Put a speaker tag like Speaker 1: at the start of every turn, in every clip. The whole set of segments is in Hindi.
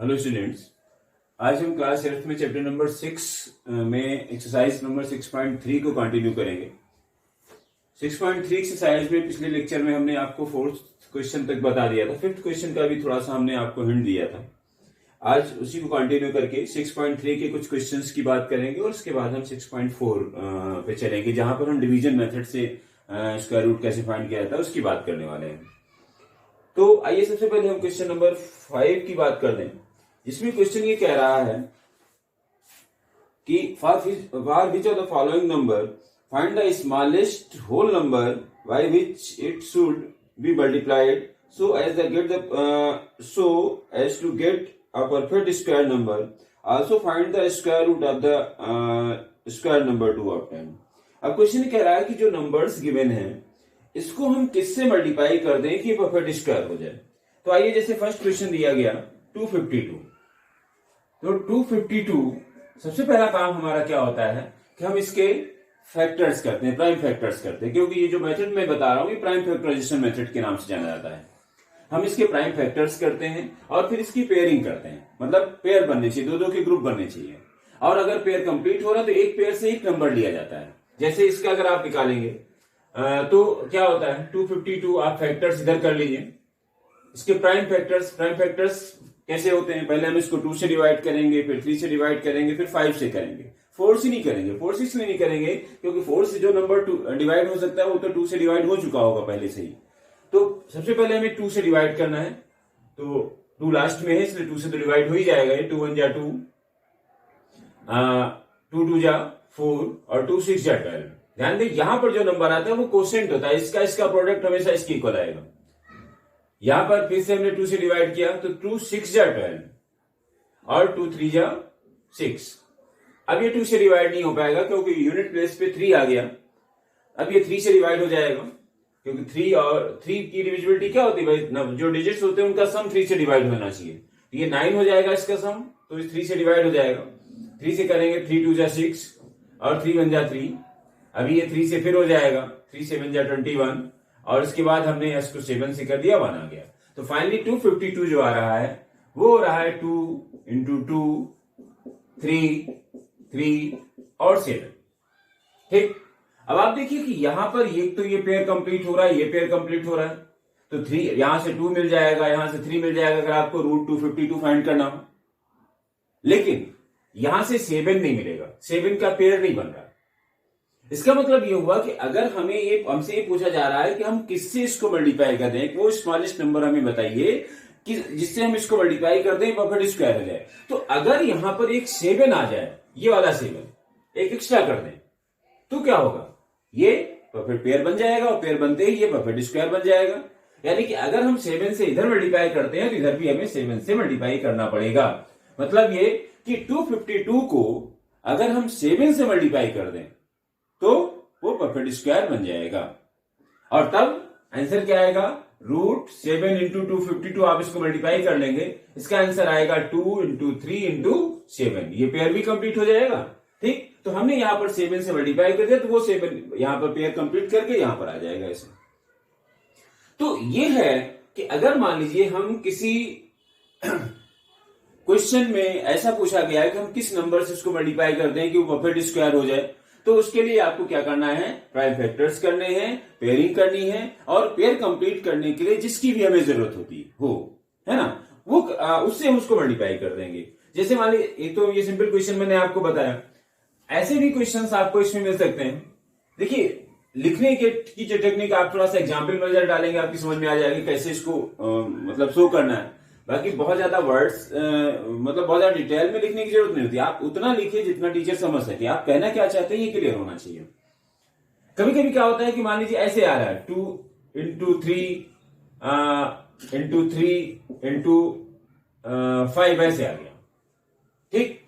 Speaker 1: हेलो स्टूडेंट्स, आज हम क्लास 8 में चैप्टर नंबर 6 में एक्सरसाइज नंबर 6.3 को कंटिन्यू करेंगे। 6.3 एक्सरसाइज में पिछले लेक्चर में हमने आपको 4th क्वेश्चन तक बता दिया था, 5th क्वेश्चन का भी थोड़ा सा हमने आपको हिंट दिया था। आज उसी को कंटिन्यू करके 6.3 के कुछ क्वेश्चंस की बात करेंगे और उसके बाद हम 6.4 पे चलेंगे, जहां पर हम डिवीजन मेथड से स्क्वायर रूट कैसे फाइंड किया जाता है उसकी बात करने वाले हैं। तो आइए सबसे पहले हम क्वेश्चन नंबर 5 की बात कर दें, जिसमें क्वेश्चन ये कह रहा है कि for which of the following number find the smallest whole number by which it should be multiplied so as to get a perfect square number, also find the square root of the square number to obtain. अब क्वेश्चन कह रहा है कि जो नंबर्स गिवन है इसको हम किससे मल्टीप्लाई कर दें कि परफेक्ट स्क्वायर हो जाए। तो आइए, जैसे फर्स्ट क्वेश्चन दिया गया 252, तो 252 सबसे पहला काम हमारा क्या होता है कि हम इसके फैक्टर्स करते हैं, प्राइम फैक्टर्स करते हैं, क्योंकि ये जो मेथड मैं बता रहा हूं ये प्राइम फैक्टराइजेशन मेथड के नाम से जाना जाता है। हम इसके प्राइम फैक्टर्स करते हैं और फिर इसकी पेयरिंग करते हैं, मतलब पेयर बनने चाहिए, दो दो के ग्रुप बनने चाहिए, और अगर पेयर कंप्लीट हो रहा है तो एक पेयर से एक नंबर लिया जाता है। जैसे इसका अगर आप निकालेंगे तो क्या होता है 252, आप फैक्टर्स इधर कर लीजिए। इसके प्राइम फैक्टर्स कैसे होते हैं, पहले हम इसको 2 से डिवाइड करेंगे, फिर 3 से डिवाइड करेंगे, फिर 5 से करेंगे। 4 से नहीं करेंगे, 4 से इसलिए नहीं करेंगे क्योंकि 4 से जो नंबर डिवाइड हो सकता है वो तो 2 से डिवाइड हो चुका होगा पहले से ही। तो सबसे पहले हमें 2 से डिवाइड करना है, तो 2 लास्ट में है इसलिए 2 से तो डिवाइड हो ही जाएगा। ये 2 1 जा 2, 2 2 जा 4 और 2 6 जा 12। ध्यान दें, यहां पर जो नंबर आता है वो कोसेंट होता है, इसका प्रोडक्ट हमेशा इसके इक्वल आएगा। यहां पर फिर से हमने 2 से डिवाइड किया तो 2 6 जा 12 और 2 3 जा 6। अब ये 2 से डिवाइड नहीं हो पाएगा क्योंकि यूनिट प्लेस पे 3 आ गया। अब ये 3 से डिवाइड हो जाएगा क्योंकि 3 और 3 की डिविजिबिलिटी क्या होती है भाई, जो डिजिट्स होते हैं उनका सम 3 से डिवाइड होना चाहिए। तो ये 9 हो जाएगा इसका सम, तो इस 3 से डिवाइड हो जाएगा। 3 से करेंगे 3 2 जा 6 और 3 1 जा 3। अभी ये 3 से फिर हो जाएगा 3 7 जा 21 और इसके बाद हमने इसको 7 से कर दिया, 1 आ गया। तो फाइनली 252 जो आ रहा है वो हो रहा है 2 इंटू 2 3 3 और 7। ठीक, अब आप देखिए कि यहां पर ये तो ये पेयर कंप्लीट हो रहा है, ये पेयर कंप्लीट हो रहा है, तो 3 यहां से 2 मिल जाएगा, यहां से 3 मिल जाएगा अगर आपको रूट 252 फाइंड करना हो। लेकिन यहां से 7 नहीं मिलेगा, 7 का पेयर नहीं बन रहा। इसका मतलब ये हुआ कि अगर हमसे ये पूछा जा रहा है कि हम किससे इसको मल्टीप्लाई कर दें, वो स्मॉलेस्ट नंबर हमें बताइए कि जिससे हम इसको मल्टीप्लाई कर दें परफेक्ट स्क्वायर हो जाए। तो अगर यहां पर एक 7 आ जाए, ये वाला 7 एक एक्स्ट्रा कर दें, तो क्या होगा, ये परफेक्ट पेयर बन जाएगा और पेयर बनते ही ये परफेक्ट स्क्वायर बन जाएगा। यानी कि अगर हम 7 से इधर मल्टीप्लाई करते हैं तो इधर भी हमें 7 से मल्टीप्लाई करना पड़ेगा। मतलब ये कि 252 को अगर हम 7 से मल्टीप्लाई कर दें तो वो परफेक्ट स्क्वायर बन जाएगा, और तब आंसर क्या आएगा, रूट 7 इंटू 252 आप इसको मल्टीप्लाई कर लेंगे, इसका आंसर आएगा 2 इंटू 3 इंटू 7। ये पेयर भी कंप्लीट हो जाएगा। ठीक, तो हमने यहां पर 7 से मल्टीप्लाई कर दिया तो वो 7 यहां पर पेयर कंप्लीट करके यहां पर आ जाएगा ऐसे। तो ये है कि अगर मान लीजिए हम किसी क्वेश्चन में ऐसा पूछा गया है कि हम किस नंबर से इसको मल्टीप्लाई कर दें कि वो परफेक्ट स्क्वायर हो जाए, तो उसके लिए आपको क्या करना है, प्राइम फैक्टर्स करने हैं, पेयरिंग करनी है, और पेयर कंप्लीट करने के लिए जिसकी भी हमें जरूरत होती है ना, वो उससे हम उसको मल्टीप्लाई कर देंगे। जैसे मान लीजिए, एक तो ये सिंपल क्वेश्चन मैंने आपको बताया, ऐसे भी क्वेश्चंस आपको इसमें मिल सकते हैं। देखिए, लिखने की जो टेक्निक आप थोड़ा सा एग्जाम्पल में नजर डालेंगे, आपकी समझ में आ जाएगी कैसे इसको मतलब शो करना है। बाकी बहुत ज्यादा वर्ड्स मतलब बहुत ज्यादा डिटेल में लिखने की जरूरत नहीं होती, आप उतना लिखिए जितना टीचर समझ सके, आप कहना क्या चाहते हैं ये क्लियर होना चाहिए। कभी कभी क्या होता है कि मान लीजिए ऐसे आ रहा है 2 इंटू 3 इंटू 3 इंटू 5 ऐसे आ गया। ठीक,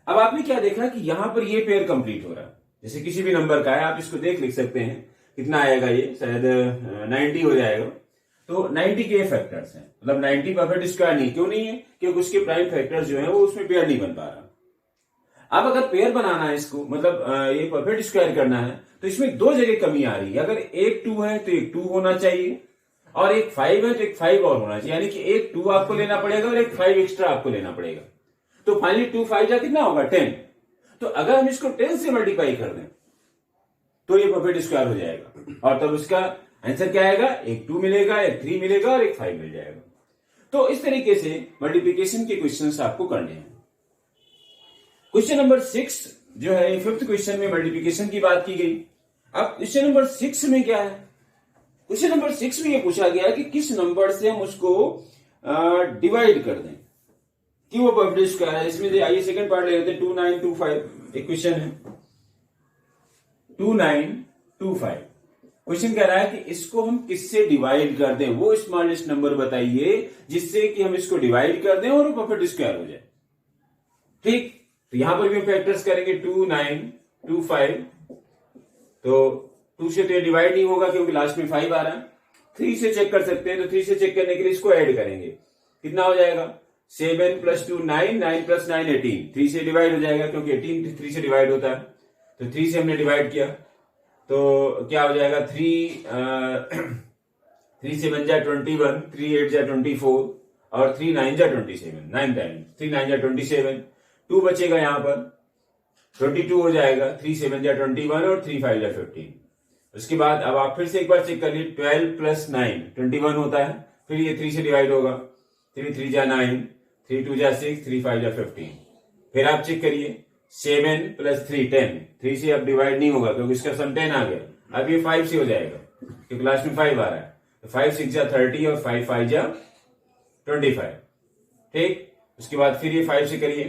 Speaker 1: अब आपने क्या देखा कि यहां पर ये पेयर कंप्लीट हो रहा है, जैसे किसी भी नंबर का है, आप इसको लिख सकते हैं, कितना आएगा, ये शायद 90 हो जाएगा। तो 90 के फैक्टर्स हैं, मतलब 90 परफेक्ट स्क्वायर नहीं, क्यों नहीं है, क्योंकि उसके प्राइम फैक्टर्स जो है वो उसमें पेयर नहीं बन पा रहा। अब अगर पेयर बनाना है इसको, मतलब ये परफेक्ट स्क्वायर करना है, तो इसमें 2 जगह कमी आ रही है। अगर एक 2 है तो एक 2 होना चाहिए, और एक 5 है तो एक 5 और होना चाहिए, यानी कि एक 2 आपको लेना पड़ेगा और एक 5 एक्स्ट्रा आपको लेना पड़ेगा। तो फाइनली 2 5 जा कितना होगा 10। तो अगर हम इसको 10 से मल्टीप्लाई कर दें तो ये परफेक्ट स्क्वायर हो जाएगा, और तब उसका आंसर क्या आएगा, एक 2 मिलेगा, एक 3 मिलेगा और एक 5 मिल जाएगा। तो इस तरीके से मल्टीप्लिकेशन के क्वेश्चंस आपको करने हैं। क्वेश्चन नंबर 6 जो है, 5th क्वेश्चन में मल्टीप्लिकेशन की बात की गई। अब क्वेश्चन नंबर 6 में क्या है, क्वेश्चन नंबर 6 में ये पूछा गया कि किस नंबर से हम उसको डिवाइड कर दें कि वो परफेक्ट स्क्वायर है। इसमें आइए सेकंड पार्ट ले लेते हैं, 2925 एक क्वेश्चन है, 2925। क्वेश्चन कह रहा है कि इसको हम किससे डिवाइड कर दें, वो स्मॉलेस्ट नंबर बताइए जिससे कि हम इसको डिवाइड कर दें और वो परफेक्ट स्क्वायर हो जाए। ठीक, तो यहां पर भी हम फैक्टर्स करेंगे 2925। तो 2 से तो ये डिवाइड नहीं होगा क्योंकि लास्ट में 5 आ रहा है। 3 से चेक कर सकते हैं, तो 3 से चेक करने के लिए इसको ऐड करेंगे, कितना हो जाएगा 7 + 2 9, 9 + 9 18। 3 से डिवाइड हो जाएगा क्योंकि 18 3 से डिवाइड होता है। तो 3 से हमने डिवाइड किया तो क्या हो जाएगा 3 से बन जाए 21, 3 8 जा 24 और 3 9 जा 27, 9 टाइम्स 3 9 जा 27। 2 बचेगा यहां पर 22 हो जाएगा, 3 7 जा 21 और 3 5 जा 15। उसके बाद अब आप फिर से एक बार चेक कर लीजिए, 12 + 9 21 होता है, फिर ये 3 से डिवाइड होगा, 3 3 जा 9, 3 2 जा 6, 3 5 जा 15। फिर आप चेक करिए 7 + 3 10, 3 से अब डिवाइड नहीं होगा क्योंकि इसका सम 10 आ गया। अब ये 5 से हो जाएगा क्योंकि लास्ट में 5 आ रहा है, तो 5 6 जा 30 और 5 5 जा 25। ठीक, उसके बाद फिर ये 5 से करिए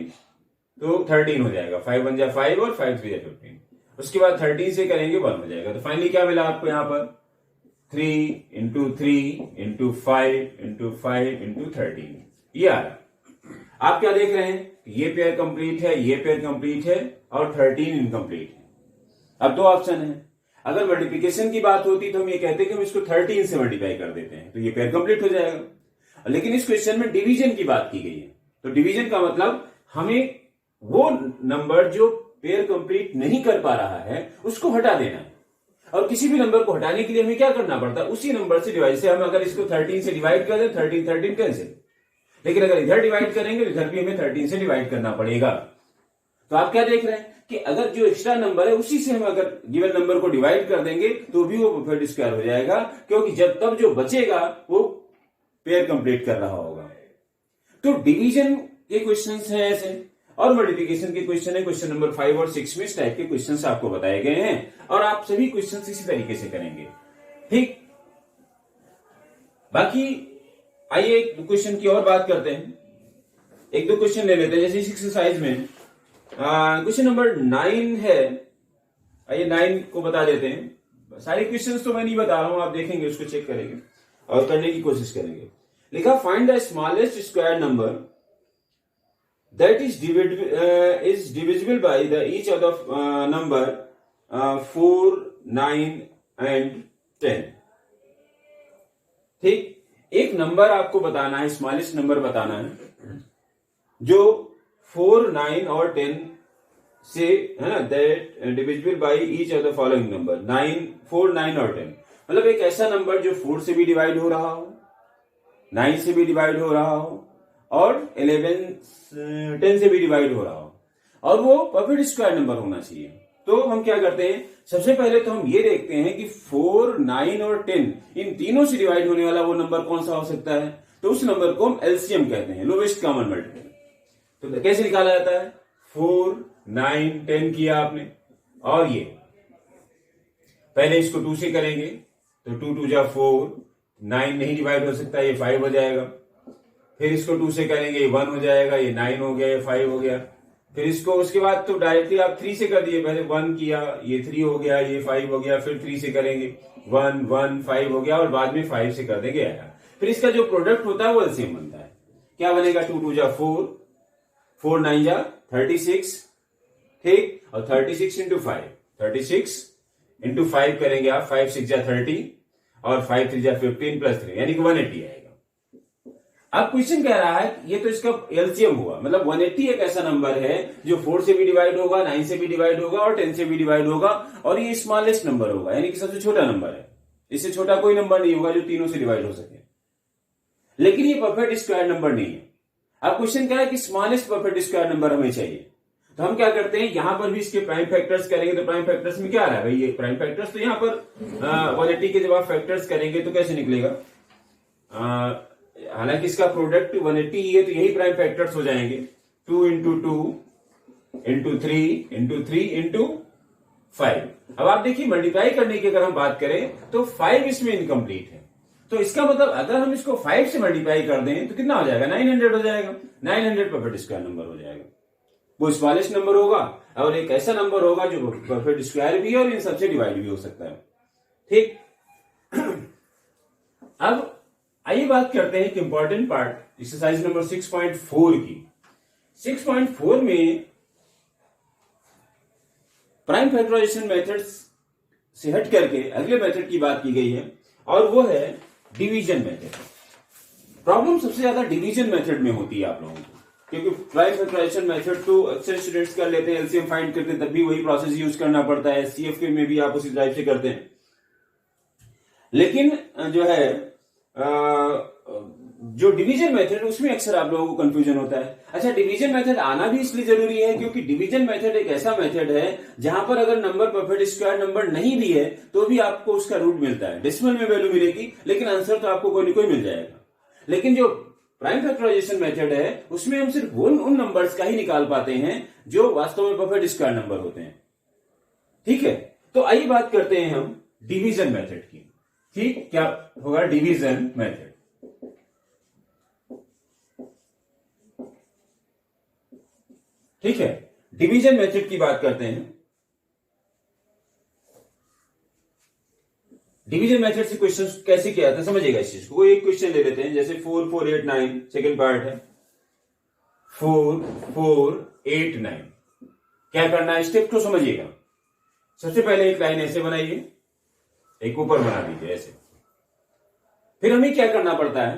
Speaker 1: तो 13 हो जाएगा, 5 1 जा 5 और 5 3 जा 15। उसके बाद 13 से करेंगे 1 हो जाएगा। तो फाइनली क्या मिला आपको यहाँ पर 3 × 3 × 5 × 5 × 13, ये आ रहा। आप क्या देख रहे हैं, ये पेयर कंप्लीट है, ये पेयर कंप्लीट है और 13 इनकम्प्लीट है। अब 2 ऑप्शन है, अगर मल्टीप्लिकेशन की बात होती तो हम ये कहते कि हम इसको 13 से मल्टीप्लाई कर देते हैं तो ये पेयर कंप्लीट हो जाएगा। लेकिन इस क्वेश्चन में डिवीजन की बात की गई है, तो डिवीजन का मतलब हमें वो नंबर जो पेयर कंप्लीट नहीं कर पा रहा है उसको हटा देना है, और किसी भी नंबर को हटाने के लिए हमें क्या करना पड़ता है, उसी नंबर से डिवाइड से। हम अगर इसको 13 से डिवाइड कर दें 13 13 कैंसिल, लेकिन अगर इधर डिवाइड करेंगे तो इधर भी हमें 13 से डिवाइड करना पड़ेगा। तो आप क्या देख रहे हैं कि अगर जो एक्स्ट्रा नंबर है उसी से हम अगर गिवन नंबर को डिवाइड कर देंगे तो भी वो परफेक्ट स्क्वायर हो जाएगा, क्योंकि जब तब जो बचेगा वो पेयर कंप्लीट कर रहा होगा। तो डिवीजन के क्वेश्चंस हैं ऐसे, और मल्टीप्लिकेशन के क्वेश्चन है क्वेश्चन नंबर 5 और 6 में इस टाइप के क्वेश्चंस आपको बताए गए हैं, और आप सभी क्वेश्चंस इसी तरीके से करेंगे। ठीक, बाकी आइए एक क्वेश्चन की और बात करते हैं, एक दो क्वेश्चन ले लेते हैं। जैसे इस एक्सरसाइज में क्वेश्चन नंबर 9 है, आइए 9 को बता देते हैं। सारे क्वेश्चंस तो मैं नहीं बता रहा हूं, आप देखेंगे उसको चेक करेंगे और करने की कोशिश करेंगे। लिखा find the smallest square number that is divisible by the each of the number 4, 9 and 10। ठीक, एक नंबर आपको बताना है, स्मॉलेस्ट नंबर बताना है जो 4, 9 और 10 से है ना, that divisible by each of the following number 9, 4, 9 और 10। मतलब एक ऐसा नंबर जो 4 से भी डिवाइड हो रहा हो, 9 से भी डिवाइड हो रहा हो और 10 से भी डिवाइड हो रहा हो, और वो परफेक्ट स्क्वायर नंबर होना चाहिए। तो हम क्या करते हैं, सबसे पहले तो हम ये देखते हैं कि 4, 9 और 10 इन तीनों से डिवाइड होने वाला वो नंबर कौन सा हो सकता है। तो उस नंबर को हम एलसीएम कहते हैं, लोवेस्ट कॉमन मल्टीपल। तो कैसे निकाला जाता है, 4, 9, 10 किया आपने, और ये पहले इसको 2 से करेंगे तो 2 2 जा 4, 9 नहीं डिवाइड हो सकता, ये 5 हो जाएगा। फिर इसको 2 से करेंगे, ये 1 हो जाएगा, ये 9 हो गया, ये 5 हो गया। फिर इसको उसके बाद तो डायरेक्टली आप 3 से कर दिए, पहले 1 किया, ये 3 हो गया, ये 5 हो गया, फिर 3 से करेंगे 1 1 5 हो गया, और बाद में 5 से कर देंगे आया। फिर इसका जो प्रोडक्ट होता है वो एलसीएम बनता है। क्या बनेगा, 2 2 जा 4, 4 9 जा 36, ठीक, और 36 इंटू 5, 36 इंटू 5 करेंगे आप, 5 6 जा 30 और 5 3 जा 15 प्लस 3 यानी कि 180 आएगा। अब क्वेश्चन कह रहा है ये तो इसका एलसीएम हुआ, मतलब 180 एक ऐसा नंबर है जो 4 से भी डिवाइड होगा, 9 से भी डिवाइड होगा और 10 से भी डिवाइड होगा, और ये स्मॉलेस्ट नंबर होगा, यानी कि सबसे छोटा नंबर है। इससे छोटा कोई नंबर नहीं होगा जो तीनों से डिवाइड हो सके। लेकिन ये परफेक्ट स्क्वायर नंबर नहीं है। अब क्वेश्चन क्या है कि स्मॉलेस्ट परफेक्ट स्क्वायर नंबर हमें चाहिए। तो हम क्या करते हैं, यहां पर भी इसके प्राइम फैक्टर्स करेंगे। तो प्राइम फैक्टर्स में क्या आ रहा है भाई, ये प्राइम फैक्टर्स। तो यहां पर 180 के जब आप फैक्टर्स करेंगे तो कैसे निकलेगा, हालांकि इसका प्रोडक्ट 180 ही है तो यही प्राइम फैक्टर्स हो जाएंगे। 2 इंटू 2 इंटू 3 इंटू 3 इंटू 5। अब आप देखिए मल्टीप्लाई करने की अगर हम बात करें तो 5 इसमें इनकम्प्लीट है। तो इसका मतलब अगर हम इसको 5 से मल्टीप्लाई कर दें तो कितना हो जाएगा, 900 हो जाएगा। 900 परफेक्ट स्क्वायर नंबर हो जाएगा। वो स्मॉलेस्ट नंबर होगा और एक ऐसा नंबर होगा जो परफेक्ट स्क्वायर भी है और इन सबसे डिवाइड भी हो सकता है। ठीक। अब आइए बात करते हैं एक इंपॉर्टेंट पार्ट एक्सरसाइज नंबर 6.4 की। 6.4 में प्राइम फैक्टराइजेशन मेथड्स से हट करके अगले मेथड की बात की गई है और वो है डिवीजन मेथड। प्रॉब्लम सबसे ज्यादा डिवीजन मेथड में होती है आप लोगों को, क्योंकि प्राइम फैक्टराइजेशन मेथड तो अक्सर स्टूडेंट्स कर लेते हैं, एलसीएम फाइंड करते हैं तब भी वही प्रोसेस यूज करना पड़ता है, सीएफके में भी आप उसी टाइप से करते हैं। लेकिन जो है जो डिवीजन मेथड उसमें अक्सर आप लोगों को कंफ्यूजन होता है। अच्छा, डिवीजन मेथड आना भी इसलिए जरूरी है क्योंकि डिवीजन मेथड एक ऐसा मेथड है जहां पर अगर नंबर परफेक्ट स्क्वायर नंबर नहीं भी है तो भी आपको उसका रूट मिलता है। डेसिमल में वैल्यू मिलेगी लेकिन आंसर तो आपको कोई ना कोई मिल जाएगा। लेकिन जो प्राइम फैक्टराइजेशन मेथड है उसमें हम सिर्फ उन नंबर्स का ही निकाल पाते हैं जो वास्तव में परफेक्ट स्क्वायर नंबर होते हैं। ठीक है, तो आइए बात करते हैं हम डिवीजन मेथड की। ठीक, क्या होगा डिवीजन मेथड। ठीक है, डिवीजन मेथड की बात करते हैं। डिवीजन मेथड से क्वेश्चन कैसे किया था समझिएगा इस चीज को। एक क्वेश्चन ले लेते हैं, जैसे 4 4 8 9 सेकेंड पार्ट है। 4 4 8 9 क्या करना है, स्टेप को समझिएगा। सबसे पहले एक लाइन ऐसे बनाइए, एक ऊपर बना दीजिए ऐसे। फिर हमें क्या करना पड़ता है,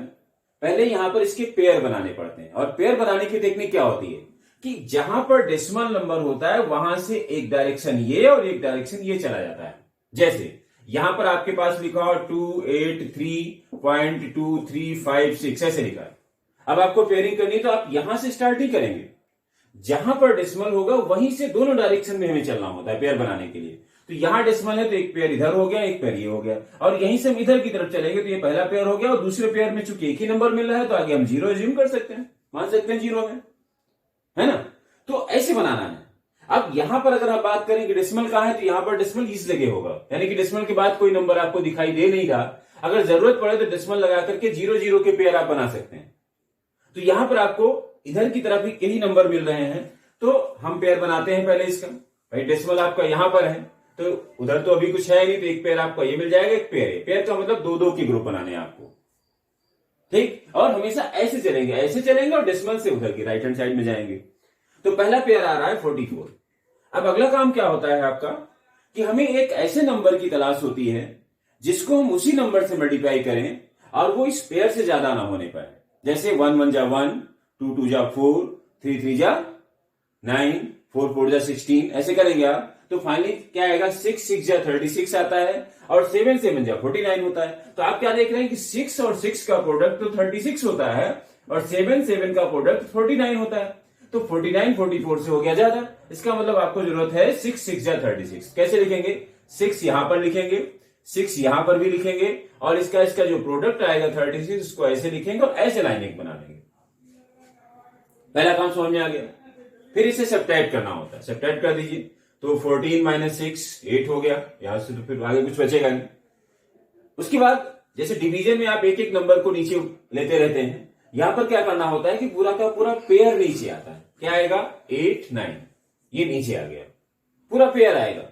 Speaker 1: पहले यहां पर इसके पेयर बनाने पड़ते हैं। और पेयर बनाने की टेक्निक क्या होती है कि जहां पर डेसिमल नंबर होता है वहां से एक डायरेक्शन ये और एक डायरेक्शन ये चला जाता है। जैसे यहां पर आपके पास लिखा हो 283.2356 ऐसे लिखा है। अब आपको पेयरिंग करनी है तो आप यहां से स्टार्ट ही करेंगे, जहां पर डेसिमल होगा वहीं से दोनों डायरेक्शन में हमें चलना होता है पेयर बनाने के लिए। तो यहां डेसिमल है तो एक पेयर इधर हो गया, एक पेयर ये हो गया, और यहीं से हम इधर की तरफ चलेंगे तो ये पहला पेयर हो गया। और दूसरे पेयर में चूंकि एक ही नंबर मिल रहा है तो आगे हम 0 एज्यूम कर सकते हैं, मान सकते हैं 0 है ना। तो ऐसे बनाना है। अब यहां पर अगर आप बात करें कि डेसिमल कहां है तो यहां पर डेसिमल इस जगह होगा, यानी कि डेसिमल के बाद कोई नंबर आपको दिखाई दे नहीं रहा। अगर जरूरत पड़े तो डेसिमल लगा करके 0 0 के पेयर आप बना सकते हैं। तो यहां पर आपको इधर की तरफ ही यही नंबर मिल रहे हैं तो हम पेयर बनाते हैं पहले इसका। भाई डेसिमल आपका यहां पर है तो उधर तो अभी कुछ है नहीं, तो एक पेयर आपको ये मिल जाएगा, एक पेयर है। पेयर का मतलब 2 2 के ग्रुप बनाने हैं आपको। ठीक, और हमेशा ऐसे चलेंगे, ऐसे चलेंगे और डेसिमल से उधर की राइट हैंड साइड में जाएंगे। तो पहला पेयर आ रहा है 44। अब अगला काम क्या होता है आपका कि हमें एक ऐसे नंबर की तलाश होती है जिसको हम उसी नंबर से मल्टीप्लाई करें और वो इस पेयर से ज्यादा ना होने पाए। जैसे 1 1 जा 1, 2 2 जा 4, 3 3 जा 9, 4 4 जा 16 ऐसे करेंगे आप तो फाइनली क्या आएगा, 6 6 जा 36 आता है और 7 7 जा 49 होता है। तो आप क्या देख रहे हैं कि 6 और 6 का प्रोडक्ट तो 36 होता है और 7 7 का प्रोडक्ट 49 होता है। तो 49 44 से हो गया ज्यादा। इसका मतलब आपको जरूरत है 6 6 जा 36। कैसे लिखेंगे, 6 यहां पर लिखेंगे, 6 यहां पर भी लिखेंगे और इसका जो प्रोडक्ट आएगा 36 उसको ऐसे लिखेंगे और ऐसे लाइन एक बना लेंगे। पहला काम समझ में आ गया। फिर इसे सब्ट्रैक्ट करना होता है, सब्ट्रैक्ट कर दीजिए। तो 14 - 6 8 हो गया, यहां से तो फिर आगे कुछ बचेगा नहीं। उसके बाद जैसे डिवीजन में आप एक एक नंबर को नीचे लेते रहते हैं, यहां पर क्या करना होता है कि पूरा का पूरा पेयर नीचे आता है। क्या आएगा, 8 9 ये नीचे आ गया, पूरा पेयर आएगा।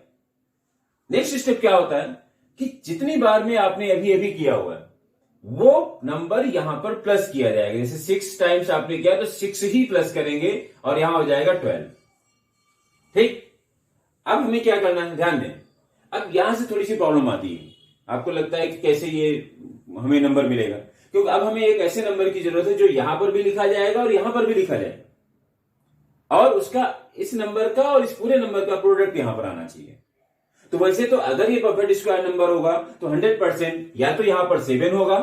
Speaker 1: नेक्स्ट स्टेप क्या होता है कि जितनी बार में आपने अभी अभी किया हुआ है वो नंबर यहां पर प्लस किया जाएगा। जैसे 6 टाइम्स आपने किया तो 6 ही प्लस करेंगे और यहां हो जाएगा 12। ठीक, अब हमें क्या करना है, ध्यान दें। अब यहां से थोड़ी सी प्रॉब्लम आती है, आपको लगता है कि कैसे ये हमें नंबर मिलेगा, क्योंकि अब हमें एक ऐसे नंबर की जरूरत है जो यहां पर भी लिखा जाएगा और यहां पर भी लिखा जाएगा और उसका इस नंबर का और इस पूरे नंबर का प्रोडक्ट यहां पर आना चाहिए। तो वैसे तो अगर ये परफेक्ट स्क्वायर नंबर होगा तो 100% या तो यहां पर 7 होगा,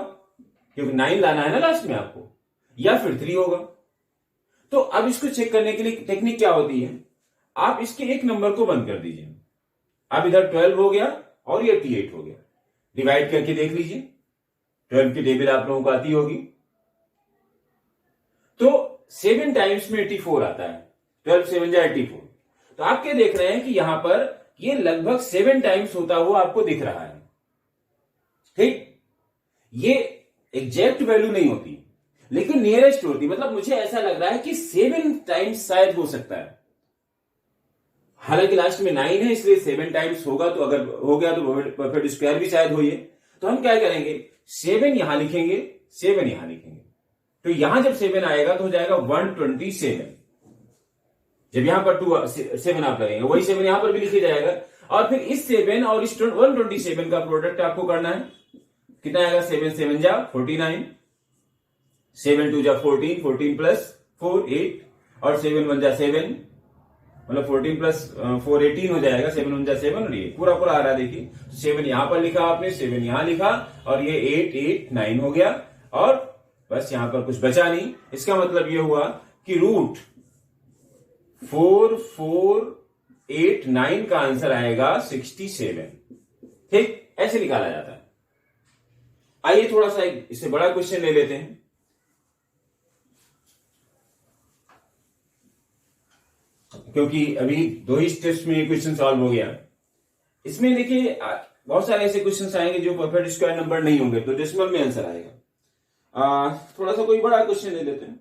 Speaker 1: क्योंकि 9 लाना है ना लास्ट में आपको, या फिर 3 होगा। तो अब इसको चेक करने के लिए टेक्निक क्या होती है, आप इसके एक नंबर को बंद कर दीजिए। अब इधर 12 हो गया और ये 88 हो गया, डिवाइड करके देख लीजिए। 12 की टेबल आप लोगों को आती होगी, तो 7 टाइम्स में 84 आता है, 12 7 जा 84। तो आप क्या देख रहे हैं कि यहां पर ये लगभग 7 टाइम्स होता हुआ आपको दिख रहा है। ठीक, ये एग्जैक्ट वैल्यू नहीं होती लेकिन नियरेस्ट होती, मतलब मुझे ऐसा लग रहा है कि 7 टाइम्स शायद हो सकता है। हालांकि लास्ट में 9 है इसलिए 7 टाइम्स होगा, तो अगर हो गया तो परफेक्ट स्क्वायर भी शायद हो। तो हम क्या करेंगे, 7 यहां लिखेंगे, 7 यहां लिखेंगे, तो यहां जब 7 आएगा तो हो जाएगा 127। जब यहां पर 7 आप लगेंगे वही 7 यहां पर भी लिखे जाएगा, और फिर इस 7 और इस 127 का प्रोडक्ट आपको करना है। कितना आएगा, 7 7 जा 49, 7 2 जा 14, 14 प्लस 4 8, और 7 1 जा 7, मतलब 14 प्लस 4 18 हो जाएगा, 7 1 जा 7, और ये पूरा पूरा आ रहा है। देखिए 7 यहां पर लिखा आपने, 7 यहां लिखा, और ये 8 8 9 हो गया, और बस यहां पर कुछ बचा नहीं। इसका मतलब ये हुआ कि रूट 4489 का आंसर आएगा 67। ठीक, ऐसे निकाला जाता है। आइए थोड़ा सा इससे बड़ा क्वेश्चन ले लेते हैं। क्योंकि अभी 2 ही स्टेप्स में ये क्वेश्चन सॉल्व हो गया। इसमें देखिए बहुत सारे ऐसे क्वेश्चन आएंगे जो परफेक्ट स्क्वायर नंबर नहीं होंगे, तो डेसिमल में आंसर आएगा। थोड़ा सा कोई बड़ा क्वेश्चन ले लेते हैं।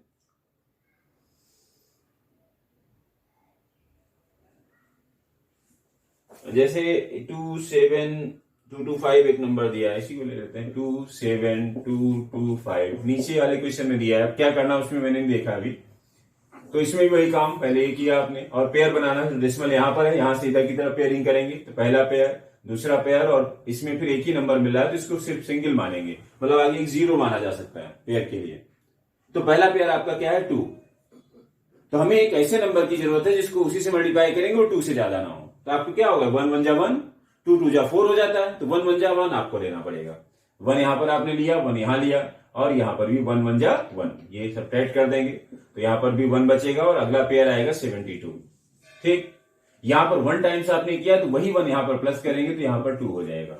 Speaker 1: जैसे 27225 एक नंबर दिया है, इसी को ले लेते हैं। 27225 नीचे वाले क्वेश्चन में दिया है, क्या करना उसमें मैंने नहीं देखा अभी। तो इसमें भी वही काम पहले ही किया आपने, और पेयर बनाना है। डेसिमल यहां पर है, यहां से इधर की तरफ पेयरिंग करेंगे, तो पहला पेयर, दूसरा पेयर, और इसमें फिर एक ही नंबर मिल रहा है तो इसको सिर्फ सिंगल मानेंगे, मतलब आगे एक 0 माना जा सकता है पेयर के लिए। तो पहला पेयर आपका क्या है, 2। तो हमें एक ऐसे नंबर की जरूरत है जिसको उसी से मल्टीप्लाई करेंगे और 2 से ज्यादा ना हो। तो आपको क्या होगा, 1 1 जा 1, 2 2 जा 4 हो जाता है, तो 1 1 जा 1 आपको लेना पड़ेगा। 1 यहां पर आपने लिया, 1 यहां लिया, और यहां पर भी 1 1 जा 1, ये सब्ट्रैक्ट कर देंगे, तो यहां पर भी 1 बचेगा, और अगला पेयर आएगा 72। ठीक, यहां पर 1 टाइम्स आपने किया तो वही 1 यहां पर प्लस करेंगे, तो यहां पर 2 हो जाएगा।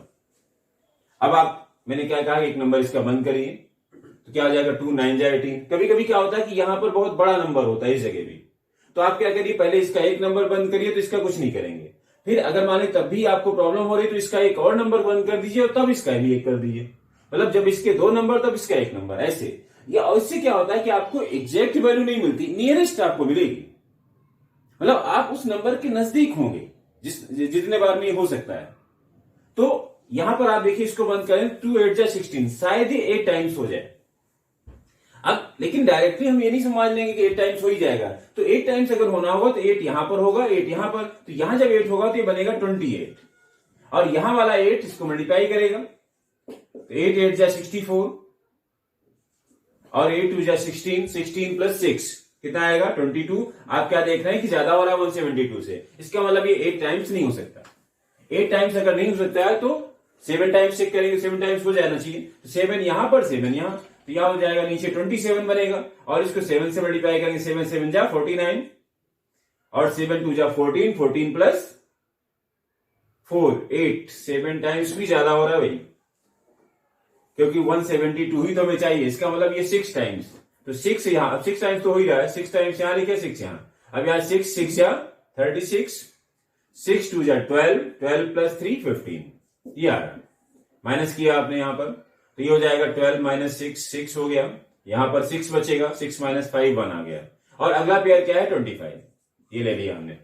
Speaker 1: अब मैंने क्या कहा, एक नंबर इसका बंद करिए, तो क्या हो जाएगा, 2 9 जा 18। कभी कभी क्या होता है कि यहां पर बहुत बड़ा नंबर होता है इस जगह भी, तो आप क्या करिए, पहले इसका एक नंबर बंद करिए, तो इसका कुछ नहीं करेंगे। फिर अगर मान लीजिए तब भी आपको प्रॉब्लम हो रही तो इसका एक और नंबर बंद कर दीजिए, और तब इसका भी एक कर दीजिए। मतलब जब इसके 2 नंबर तब इसका एक नंबर, ऐसे। या इससे क्या होता है कि आपको एग्जैक्ट वैल्यू नहीं मिलती, नियरेस्ट आपको मिलेगी, मतलब आप उस नंबर के नजदीक होंगे जितने बार में हो सकता है। तो यहां पर आप देखिए, इसको बंद करें, 2 8 जा 16, शायद ये 8 टाइम्स हो जाए। अब लेकिन डायरेक्टली हम ये नहीं समझ लेंगे कि 8 टाइम्स हो ही जाएगा, तो 8 टाइम्स अगर होना होगा तो 8 यहां पर होगा, 8 यहां पर, तो यहां जब 8 होगा तो ये बनेगा 28, और यहां वाला 8 इसको मल्टीप्लाई करेगा, तो 8 8 जा 64, और 8 2 जा 16, 16 प्लस 6 कितना आएगा, 22। आप क्या देख रहे हैं कि ज्यादा हो रहा है 172 से, इसका मतलब ये 8 टाइम्स नहीं हो सकता। 8 टाइम्स अगर नहीं हो सकता है तो 7 टाइम्स चेक करेंगे, 7 टाइम्स हो जाना चाहिए। तो 7 यहां पर, 7 यहां, तो यहां हो जाएगा नीचे 27 बनेगा, और इसको 7 से मल्टीप्लाई करेंगे, 7 7 जा 49, और 7 2 जा 14, 14 प्लस 4 8, 7 टाइम्स भी ज्यादा हो रहा है भाई, क्योंकि 172 ही तो हमें चाहिए। इसका मतलब ये 6 टाइम्स, तो 6 यहां, अब 6 टाइम्स तो हो ही रहा है, 6 टाइम्स यहां लिखे, 6 यहां, अब यहां 6 6 जा 36, 6 2 जा 12, 12 प्लस 3 15, ये आ रहा है। माइनस किया आपने यहां पर, तो ये हो जाएगा 12 माइनस 6 6 हो गया, यहां पर 6 बचेगा, 6 माइनस 5 1 आ गया, और अगला पेयर क्या है, 25, ये ले लिया हमने।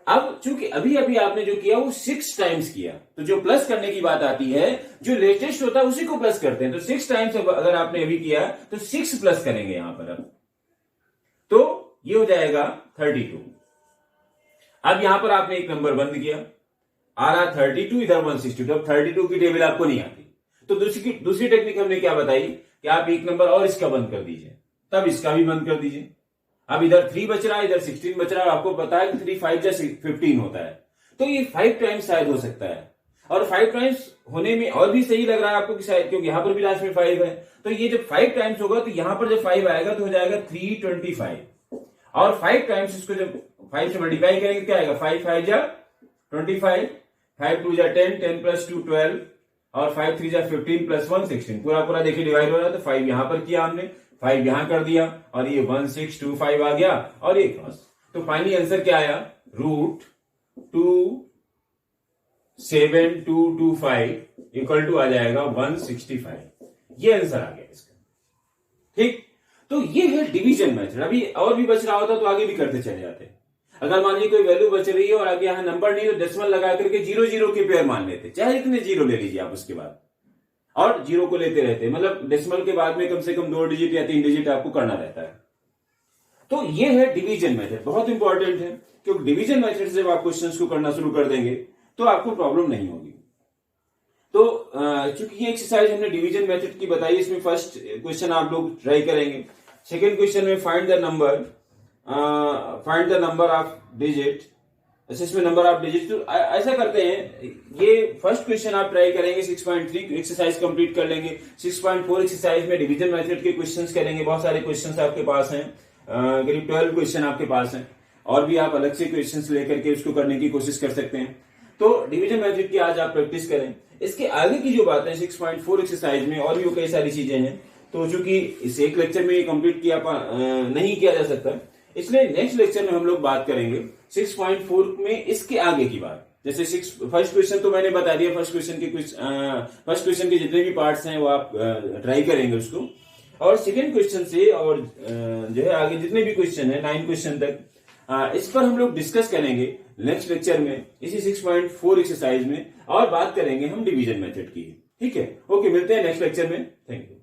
Speaker 1: अब चूंकि अभी अभी आपने जो किया वो 6 टाइम्स किया, तो जो प्लस करने की बात आती है, जो लेटेस्ट होता है उसी को प्लस करते हैं। तो 6 टाइम्स अगर आपने अभी किया तो 6 प्लस करेंगे यहां पर, अब तो ये हो जाएगा 32। अब यहां पर आपने एक नंबर बंद किया, आ रहा 32, इधर 162, अब 32 की टेबल आपको नहीं आती, तो दूसरी टेक्निक हमने क्या बताई कि आप एक नंबर और इसका बंद कर दीजिए, तब इसका भी बंद कर दीजिए। अब इधर 3 बच रहा है, इधर 16 बच रहा है, आपको पता है कि 3 5 जा 15 होता है, तो ये 5 टाइम्स शायद हो सकता है, और 5 टाइम्स होने में और भी सही लग रहा है आपको कि शायद, क्योंकि यहां पर भी लास्ट में 5 है, तो ये जब 5 टाइम्स होगा तो यहां पर जब 5 आएगा तो हो जाएगा 325, और 5 टाइम्स इसको जब 5 से मल्टीप्लाई करेंगे क्या आएगा, 5 5 जा 25, 5 2 जा 10, 10 प्लस 2 12, और 5 3 जा 15 प्लस 1 16, पूरा पूरा देखिए डिवाइड हो रहा है, तो 5 यहां पर किया हमने, 5 यहां कर दिया, और ये 1625 आ गया, और ये क्रॉस। तो फाइनली आंसर क्या आया, √27225 इक्वल टू आ जाएगा 165। ये आंसर आ गया इसका। ठीक, तो ये है डिवीजन मेथड। अभी और भी बच रहा होता तो आगे भी करते चले जाते। अगर मान लीजिए कोई वैल्यू बच रही है और आगे यहां नंबर नहीं, तो डेसिमल लगा करके 0 के पेयर मान लेते, चाहे इतने जीरो ले लीजिए आप उसके बाद, और जीरो को लेते रहते, मतलब डेसिमल के बाद में कम से कम 2 डिजिट या 3 डिजिट आपको करना रहता है। तो ये है डिवीजन मेथड, बहुत इंपॉर्टेंट है, क्योंकि डिवीजन मेथड से जब आप क्वेश्चंस को करना शुरू कर देंगे तो आपको प्रॉब्लम नहीं होगी। तो चूंकि ये एक्सरसाइज हमने डिवीजन मेथड की बताई, इसमें फर्स्ट क्वेश्चन आप लोग ट्राई करेंगे। सेकेंड क्वेश्चन में find the number of digit, इसमें नंबर ऑफ डिजिट। तो ऐसा करते हैं, ये फर्स्ट क्वेश्चन आप ट्राई करेंगे, 6.3 एक्सरसाइज कंप्लीट कर लेंगे। 6.4 एक्सरसाइज में डिवीजन मेथड के क्वेश्चंस करेंगे, बहुत सारे क्वेश्चंस आपके पास हैं, करीब 12 क्वेश्चन आपके पास हैं, और भी आप अलग से क्वेश्चंस लेकर के उसको करने की कोशिश कर सकते हैं। तो डिवीजन मेथड की आज आप प्रैक्टिस करें। इसके आगे की जो बातें 6.4 एक्सरसाइज में और भी कई सारी चीजें हैं, तो चूंकि इस एक लेक्चर में कंप्लीट नहीं किया जा सकता, इसलिए नेक्स्ट लेक्चर में हम लोग बात करेंगे 6.4 में इसके आगे की बात। जैसे फर्स्ट क्वेश्चन तो मैंने बता दिया, फर्स्ट क्वेश्चन के जितने भी पार्ट्स हैं वो आप ट्राई करेंगे उसको, और सेकेंड क्वेश्चन से और जो है आगे जितने भी क्वेश्चन है 9 क्वेश्चन तक, इस पर हम लोग डिस्कस करेंगे नेक्स्ट लेक्चर में, इसी 6.4 एक्सरसाइज में, और बात करेंगे हम डिवीजन मेथड की। ठीक है, ओके, मिलते हैं नेक्स्ट लेक्चर में। Thank you.